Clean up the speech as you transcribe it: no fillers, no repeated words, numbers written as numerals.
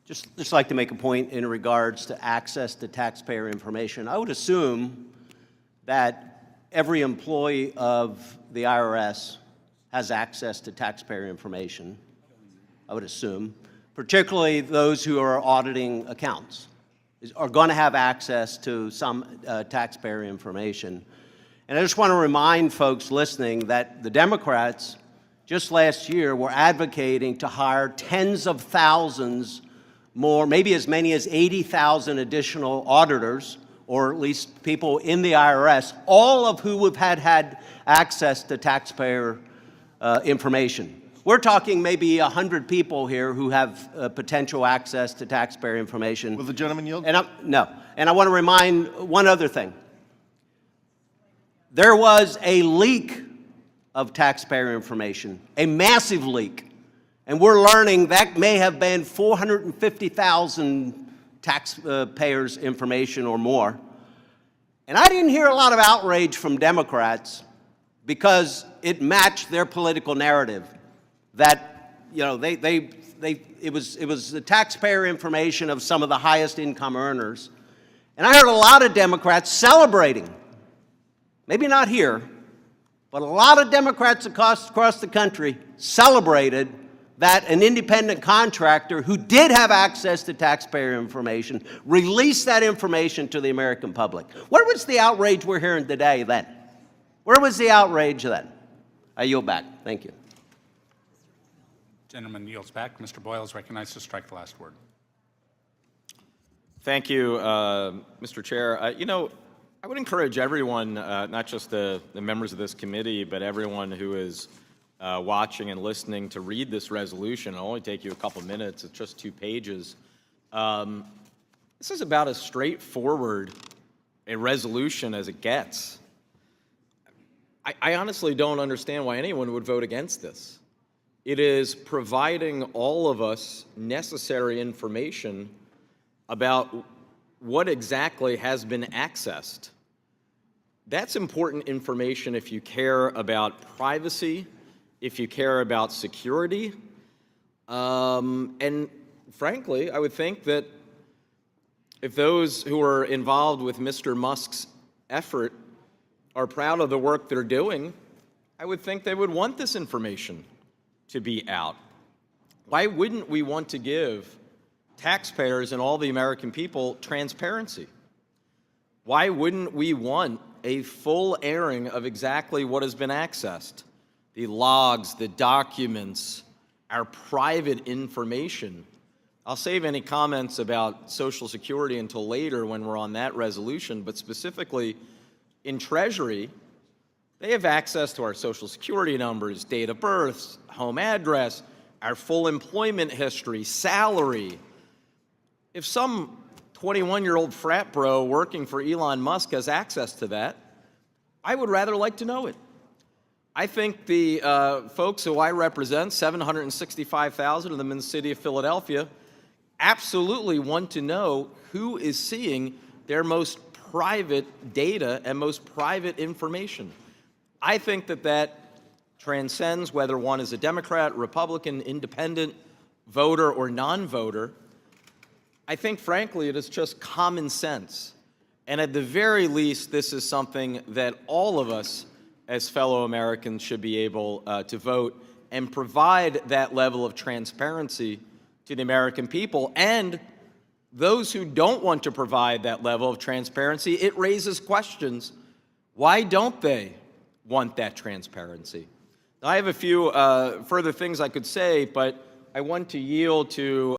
Just like to make a point in regards to access to taxpayer information. I would assume that every employee of the IRS has access to taxpayer information. I would assume, particularly those who are auditing accounts, are going to have access to some taxpayer information. And I just want to remind folks listening that the Democrats just last year were advocating to hire tens of thousands more, maybe as many as 80,000 additional auditors, or at least people in the IRS, all of who have had access to taxpayer information. We're talking maybe 100 people here who have potential access to taxpayer information. Will the gentleman yield? No. And I want to remind one other thing. There was a leak of taxpayer information, a massive leak. And we're learning that may have been 450,000 taxpayers' information or more. And I didn't hear a lot of outrage from Democrats because it matched their political narrative that, you know, it was the taxpayer information of some of the highest income earners. And I heard a lot of Democrats celebrating, maybe not here, but a lot of Democrats across the country celebrated that an independent contractor who did have access to taxpayer information released that information to the American public. Where was the outrage we're hearing today then? Where was the outrage then? I yield back. Thank you. Gentleman yields back. Mr. Boyle is recognized to strike the last word. Thank you, Mr. Chair. You know, I would encourage everyone, not just the members of this committee, but everyone who is watching and listening to read this resolution. It'll only take you a couple minutes. It's just 2 pages. This is about as straightforward a resolution as it gets. I honestly don't understand why anyone would vote against this. It is providing all of us necessary information about what exactly has been accessed. That's important information if you care about privacy, if you care about security, and frankly, I would think that if those who are involved with Mr. Musk's effort are proud of the work they're doing, I would think they would want this information to be out. Why wouldn't we want to give taxpayers and all the American people transparency? Why wouldn't we want a full airing of exactly what has been accessed? The logs, the documents, our private information. I'll save any comments about Social Security until later when we're on that resolution, but specifically in Treasury, they have access to our Social Security numbers, date of birth, home address, our full employment history, salary. If some 21-year-old frat bro working for Elon Musk has access to that, I would rather like to know it. I think the folks who I represent, 765,000 of them in the city of Philadelphia, absolutely want to know who is seeing their most private data and most private information. I think that that transcends whether one is a Democrat, Republican, independent, voter, or non-voter. I think, frankly, it is just common sense. And at the very least, this is something that all of us as fellow Americans should be able to vote and provide that level of transparency to the American people. And those who don't want to provide that level of transparency, it raises questions. Why don't they want that transparency? Now, I have a few further things I could say, but I want to yield to